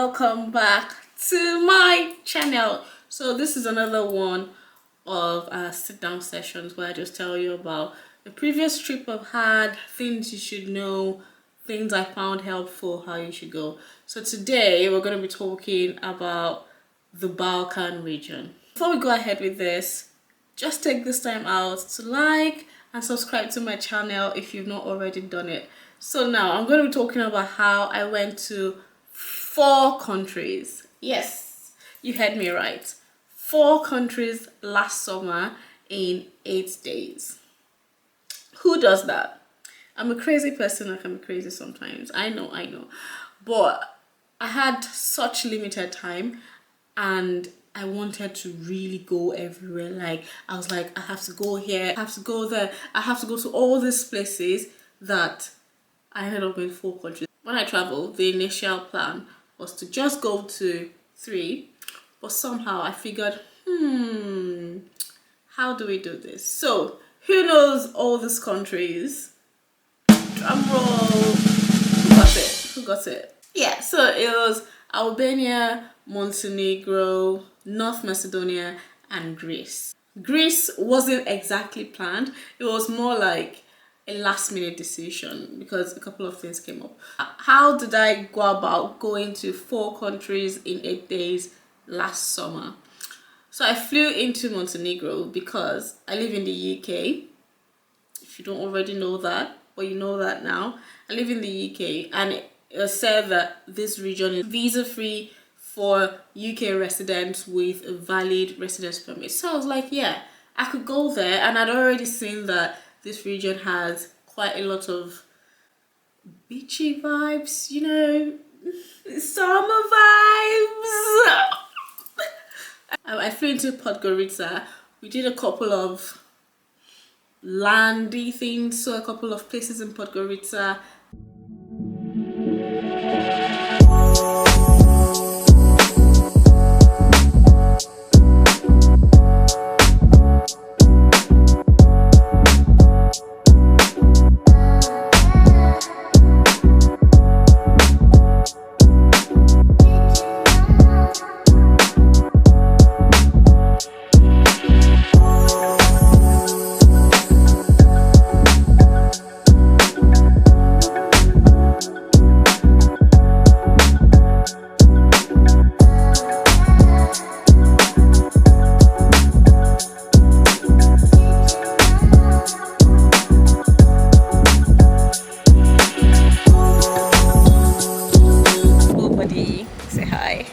welcome back to my channel. So this is another one of sit down sessions where I just tell you about the previous trip I've had, things you should know, things I found helpful, how you should go. So today we're going to be talking about the Balkan region. Before we go ahead with this, just take this time out to like and subscribe to my channel if you've not already done it. So now I'm going to be talking about how I went to 4 countries. Yes, you heard me right. 4 countries last summer in 8 days. Who does that? I'm a crazy person. I can be crazy sometimes. I know. But I had such limited time and I wanted to really go everywhere. Like, I was like, I have to go here, I have to go there, I have to go to all these places that I ended up in 4 countries. When I traveled, the initial plan was to just go to 3, but somehow I figured, how do we do this? So, who knows all these countries? Drum roll. Who got it? Yeah, so it was Albania, Montenegro, North Macedonia, and Greece. Greece wasn't exactly planned. It was more like a last-minute decision because a couple of things came up. How did I go about going to 4 countries in 8 days last summer? So I flew into Montenegro because I live in the UK. If you don't already know that, but you know that now. I live in the UK and it said that this region is visa-free for UK residents with a valid residence permit. So I was like, yeah, I could go there, and I'd already seen that this region has quite a lot of beachy vibes, you know, summer vibes. I flew into Podgorica. We did a couple of landy things, so a couple of places in Podgorica. Say hi.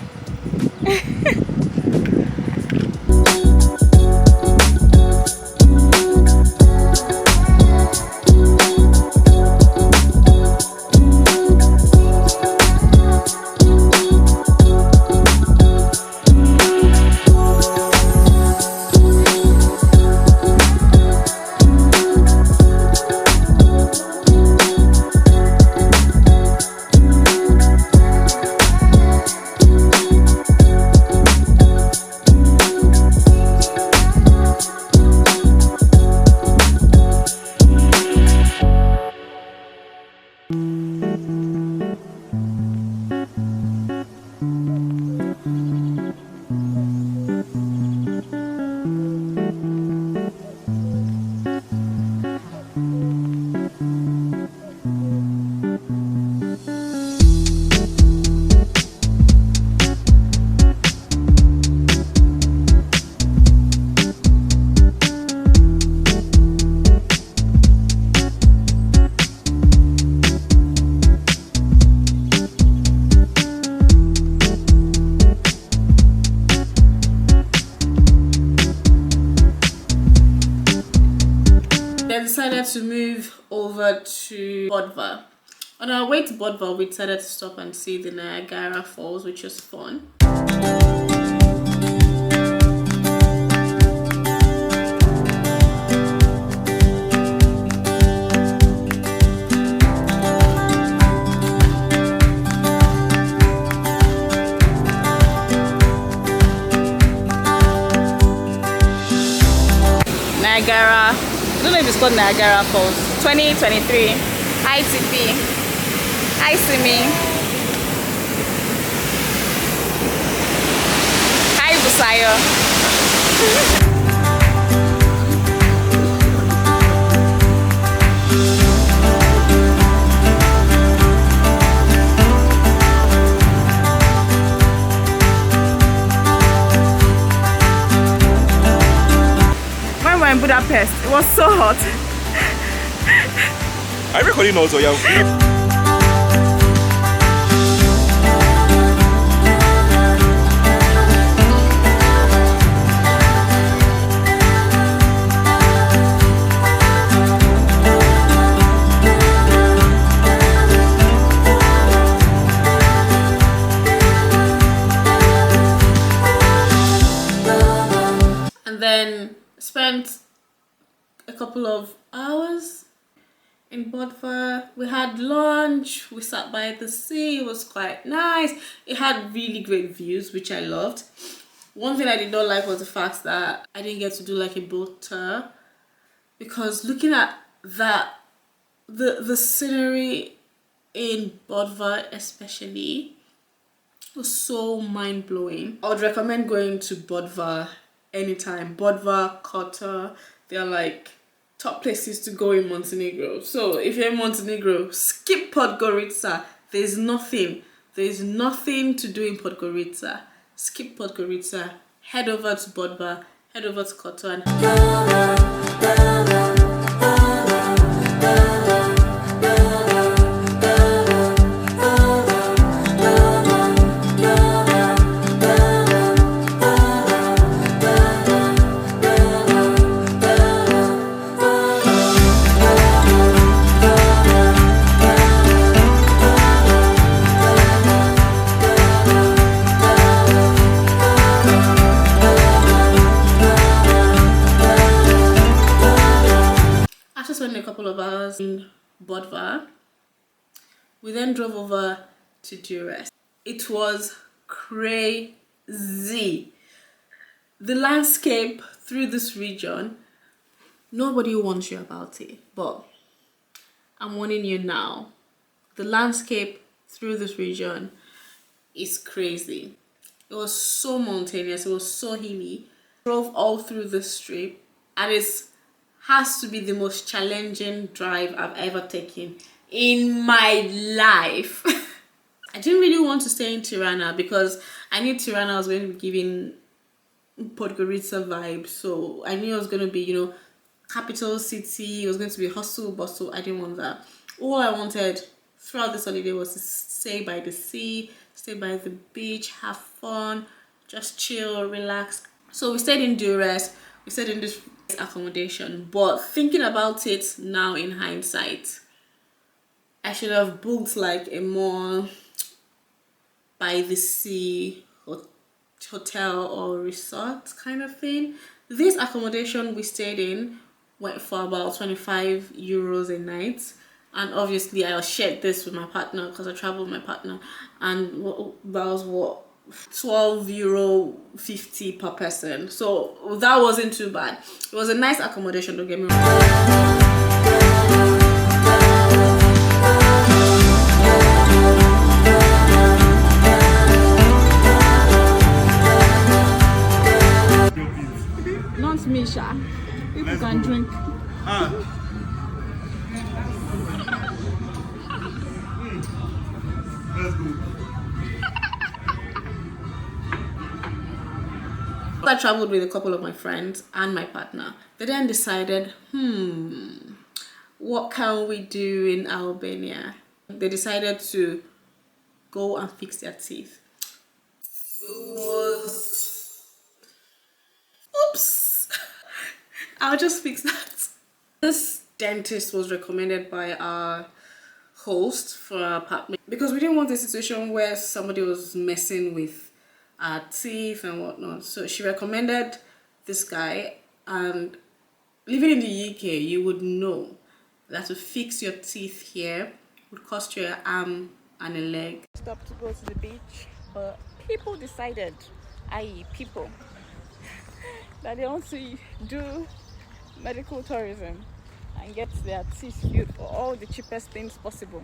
Decided to move over to Budva. On our way to Budva, we decided to stop and see the Niagara Falls, which was fun. Niagara. I don't know if it's called Niagara Falls. 2023. Hi TP. Hi Simi. Sayo. When we were in Budapest, it was so hot. I'm recording also, yeah. And then spent a couple of hours in Budva. We had lunch, we sat by the sea, it was quite nice. It had really great views, which I loved. One thing I did not like was the fact that I didn't get to do like a boat tour, because looking at that, the scenery in Budva especially was so mind-blowing. I would recommend going to Budva anytime. Budva, Kotor, they're like top places to go in Montenegro. So if you're in Montenegro, skip Podgorica. There's nothing to do in Podgorica. Skip Podgorica, head over to Budva, head over to Kotor. A couple of hours in Budva, we then drove over to Durres. It was crazy. The landscape through this region, nobody warns you about it, but I'm warning you now. The landscape through this region is crazy. It was so mountainous, it was so hilly. Drove all through the strip, and it's has to be the most challenging drive I've ever taken in my life. I didn't really want to stay in Tirana because I knew Tirana was going to be giving Podgorica vibes. So I knew it was going to be, you know, capital city. It was going to be hustle, bustle. I didn't want that. All I wanted throughout this holiday was to stay by the sea, stay by the beach, have fun, just chill, relax. So we stayed in Durres. We stayed in this accommodation, but thinking about it now in hindsight, I should have booked like a more by the sea hotel or resort kind of thing. This accommodation we stayed in went for about 25 euros a night, and obviously I shared this with my partner because I traveled with my partner, and that was what, 12 euro 50 per person. So that wasn't too bad. It was a nice accommodation, don't get me wrong. Not Misha. People can drink. Let's go. I traveled with a couple of my friends and my partner. They then decided, what can we do in Albania? They decided to go and fix their teeth. Oops. I'll just fix that. This dentist was recommended by our host for our apartment because we didn't want a situation where somebody was messing with our teeth and whatnot. So she recommended this guy, and living in the UK, you would know that to fix your teeth here would cost you an arm and a leg. Stopped to go to the beach, but people decided, i.e. people, that they want to do medical tourism and get their teeth filled for all the cheapest things possible.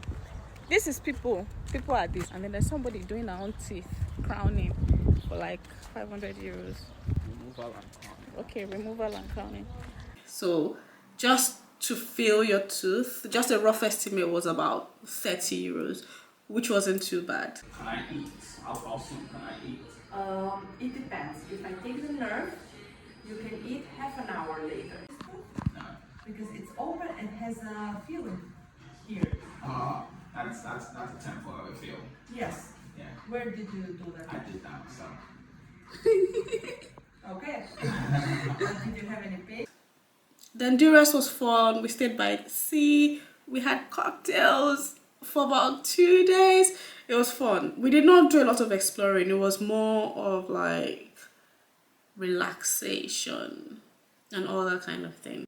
This is people are this, and then there's somebody doing their own teeth, crowning, for like 500 euros. Removal and crowning. Okay, removal and crowning. So just to fill your tooth, just a rough estimate was about 30 euros, which wasn't too bad. Can I eat? How soon can I eat? It depends. If I take the nerve, you can eat half an hour later. No. Because it's open and has a feeling here. That's a temporary feel. Yes. Yeah. Where did you do that? I did that myself. Okay. Did you have any pain? Then Durres was fun. We stayed by the sea. We had cocktails for about 2 days. It was fun. We did not do a lot of exploring. It was more of like relaxation and all that kind of thing.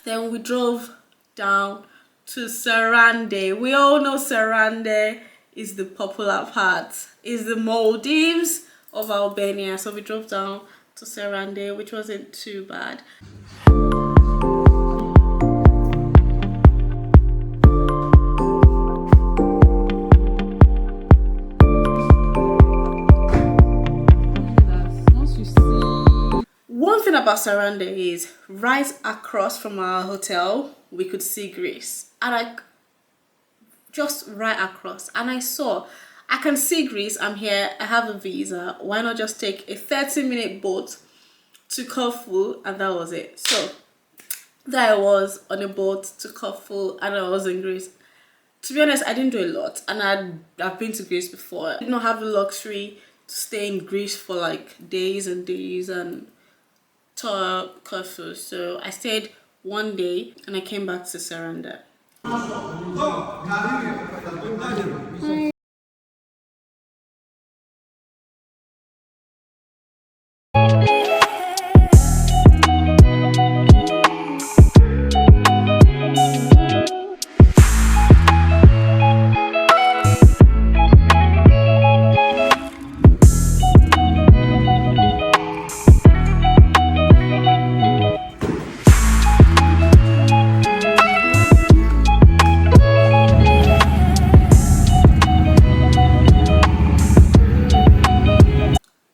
Then we drove down to Sarande. We all know Sarande is the popular part, is the Maldives of Albania. So we drove down to Sarande, which wasn't too bad. One thing about Sarande is right across from our hotel we could see Greece, and just right across, and I can see Greece. I'm here, I have a visa, why not just take a 30-minute boat to Corfu? And that was it. So there I was on a boat to Corfu and I was in Greece. To be honest, I didn't do a lot, and I've been to Greece before. I did not have the luxury to stay in Greece for like days and days and tour Corfu. So I stayed 1 day and I came back to Sarande.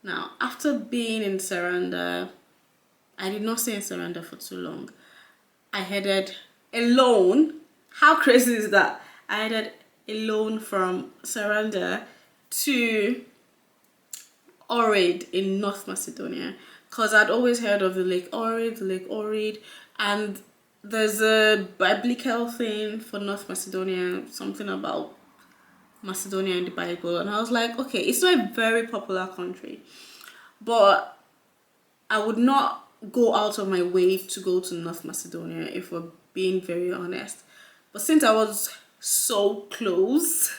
Now, after being in Sarande, I did not stay in Sarande for too long. I headed alone. How crazy is that? I headed alone from Sarande to Ohrid in North Macedonia, because I'd always heard of the Lake Ohrid, and there's a biblical thing for North Macedonia, something about Macedonia in the Bible, and I was like, okay, it's not a very popular country, but I would not go out of my way to go to North Macedonia, if we're being very honest. But since I was so close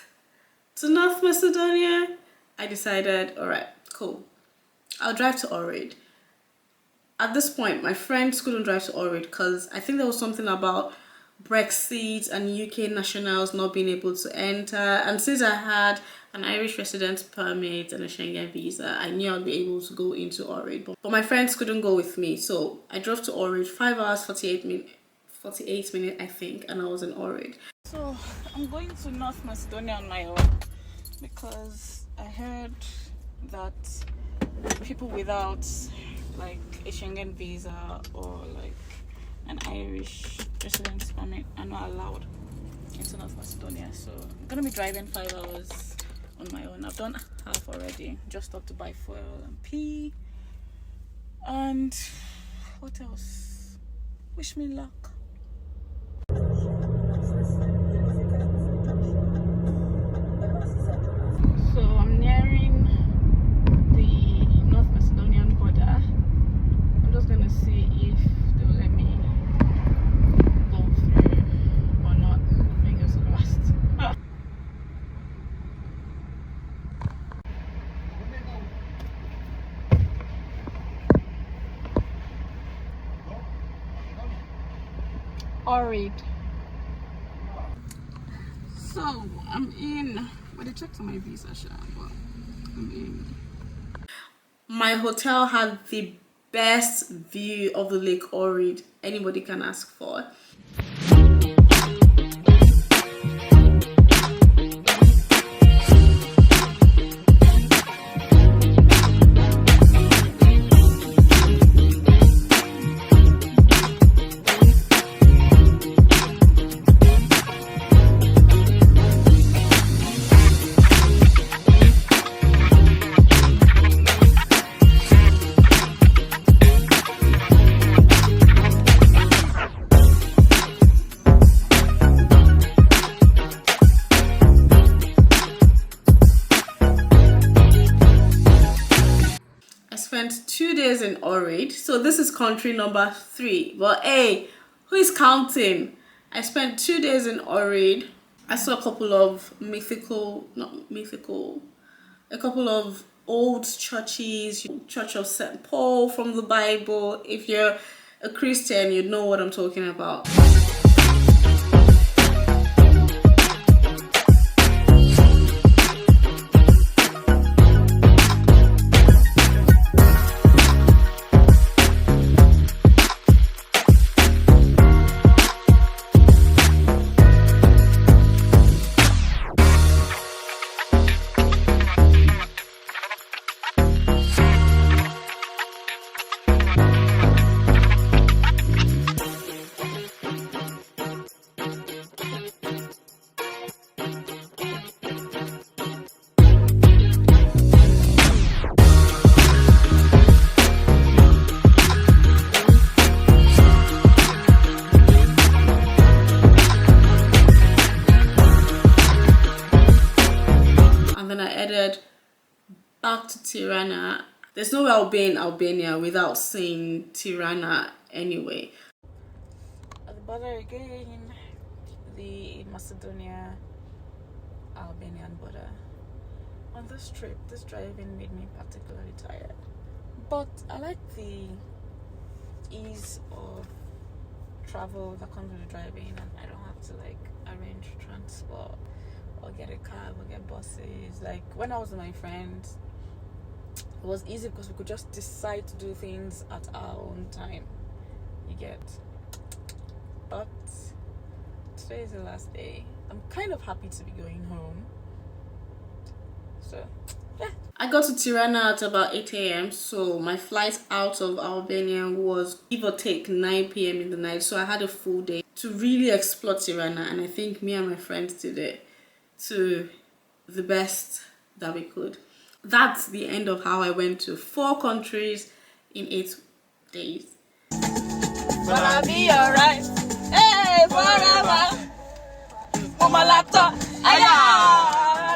to North Macedonia, I decided, all right, cool, I'll drive to Ohrid. At this point, my friends couldn't drive to Ohrid because I think there was something about Brexit and UK nationals not being able to enter. And since I had an Irish residence permit and a Schengen visa, I knew I'd be able to go into Ohrid. But my friends couldn't go with me, so I drove to Ohrid, 5 hours 48 minutes I think, and I was in Ohrid. So I'm going to North Macedonia on my own because I heard that people without like a Schengen visa or like an Irish residence permit are not allowed into North Macedonia. So I'm gonna be driving 5 hours on my own. I've done half already, just stopped to buy fuel and pee. And what else? Wish me luck. So I'm nearing the North Macedonian border. I'm just gonna see if they'll let me go through or not. Fingers crossed. Ohrid. So I'm in. Well, they checked my visa, but I'm in. My hotel had the best view of the Lake Ohrid anybody can ask for. Spent 2 days in Ohrid, so this is country number 3. But hey, who is counting? I spent 2 days in Ohrid. I saw a couple of a couple of old churches, Church of St. Paul from the Bible. If you're a Christian, you know what I'm talking about. Back to Tirana. There's no way I'll be in Albania without seeing Tirana anyway. At the border again, the Macedonia Albanian border. On this trip, this driving made me particularly tired. But I like the ease of travel that comes with driving, and I don't have to like arrange transport or get a cab or get buses. Like when I was with my friends, it was easy because we could just decide to do things at our own time. You get. But today is the last day. I'm kind of happy to be going home. So yeah. I got to Tirana at about 8 a.m. so my flight out of Albania was give or take 9 p.m. in the night. So I had a full day to really explore Tirana, and I think me and my friends did it to the best that we could. That's the end of how I went to 4 countries in 8 days. But I'll be alright. Hey, forever. On my laptop.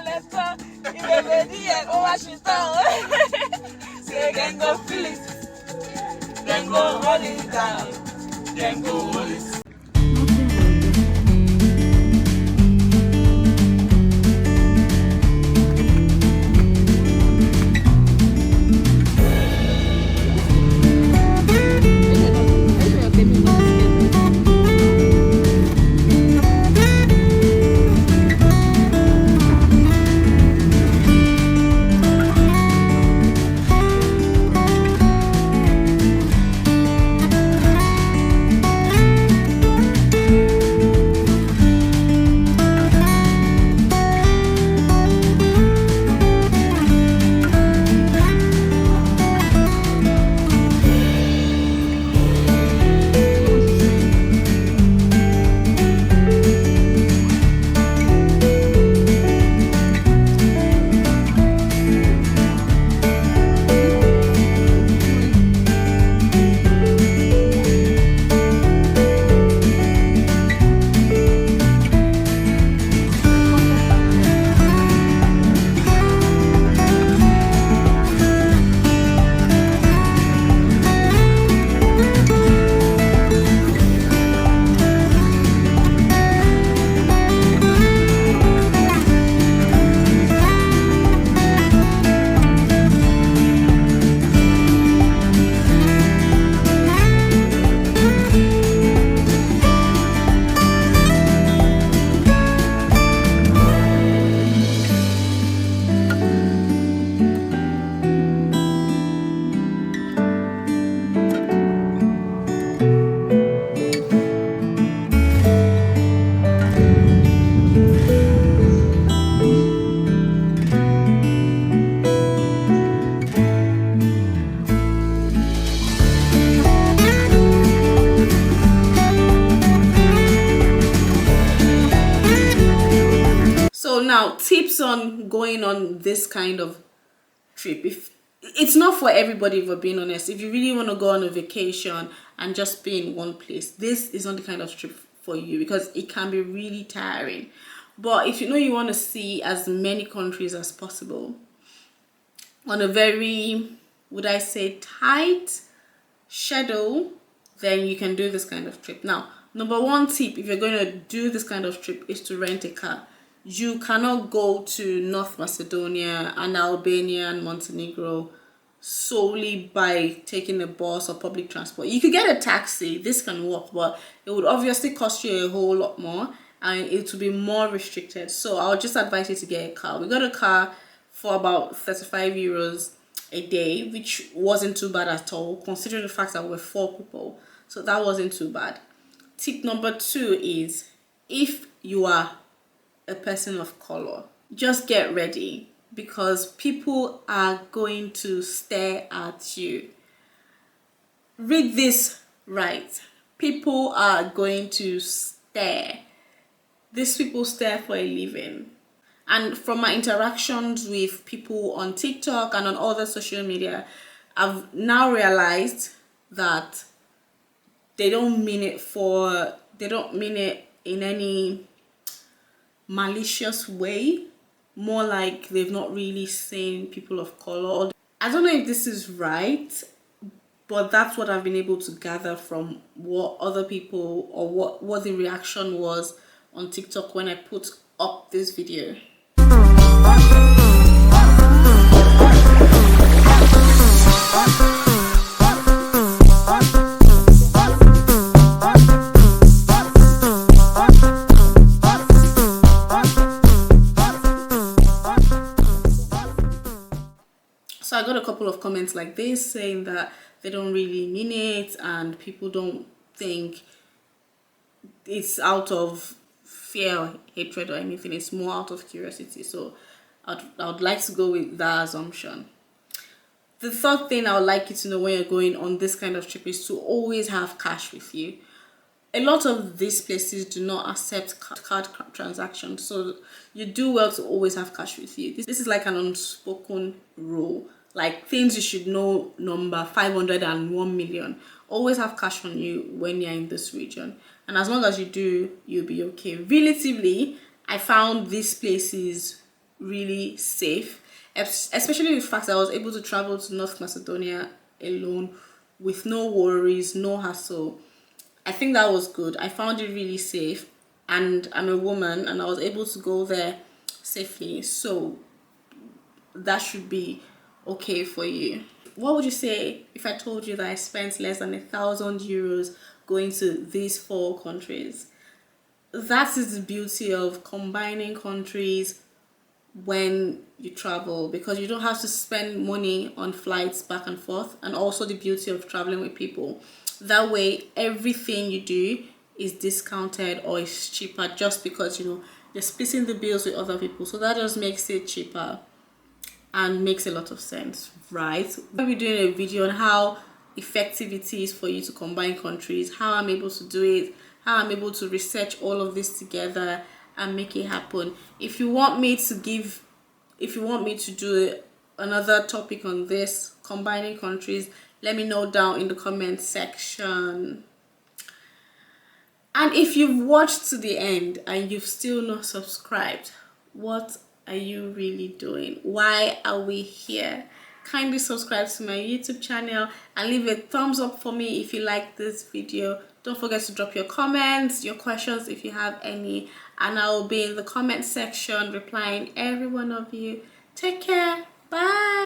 Let's go. You baby, oh, what she's done. Say, then go feel it. Then go hold it down. Then go hold it. Now, tips on going on this kind of trip. If it's not for everybody, if we're being honest, if you really want to go on a vacation and just be in one place, this is not the kind of trip for you, because it can be really tiring. But if you know you want to see as many countries as possible on a very, would I say, tight schedule, then you can do this kind of trip. Now, number one tip, if you're going to do this kind of trip, is to rent a car. You cannot go to North Macedonia and Albania and Montenegro solely by taking a bus or public transport. You could get a taxi, this can work, but it would obviously cost you a whole lot more and it would be more restricted. So I would just advise you to get a car. We got a car for about 35 euros a day, which wasn't too bad at all, considering the fact that we're 4 people. So that wasn't too bad. Tip number 2 is, if you are a person of color, just get ready, because people are going to stare at you. Read this right. People are going to stare. These people stare for a living. And from my interactions with people on TikTok and on other social media, I've now realized that they don't mean it in any malicious way, more like they've not really seen people of color. I don't know if this is right, but that's what I've been able to gather from what other people, or what the reaction was on TikTok when I put up this video. So I got a couple of comments like this saying that they don't really mean it and people don't think it's out of fear or hatred or anything. It's more out of curiosity. So I would like to go with that assumption. The third thing I would like you to know when you're going on this kind of trip is to always have cash with you. A lot of these places do not accept card transactions, so you do well to always have cash with you. This is like an unspoken rule, like things you should know, number 501 million. Always have cash on you when you're in this region, and as long as you do, you'll be okay. Relatively, I found these places really safe, especially the fact that I was able to travel to North Macedonia alone with no worries, no hassle. I think that was good. I found it really safe, and I'm a woman and I was able to go there safely, so that should be okay for you. What would you say if I told you that I spent less than 1,000 euros going to these 4 countries? That is the beauty of combining countries when you travel, because you don't have to spend money on flights back and forth, and also the beauty of traveling with people. That way everything you do is discounted or is cheaper, just because you're splitting the bills with other people. So that just makes it cheaper and makes a lot of sense, right? I'll be doing a video on how effective it is for you to combine countries, how I'm able to do it, how I'm able to research all of this together and make it happen. If you want me to do another topic on this, combining countries, let me know down in the comment section. And if you've watched to the end and you've still not subscribed, what are you really doing? Why are we here? Kindly subscribe to my YouTube channel and leave a thumbs up for me if you like this video. Don't forget to drop your comments, your questions if you have any, and I will be in the comment section replying every one of you. Take care. Bye.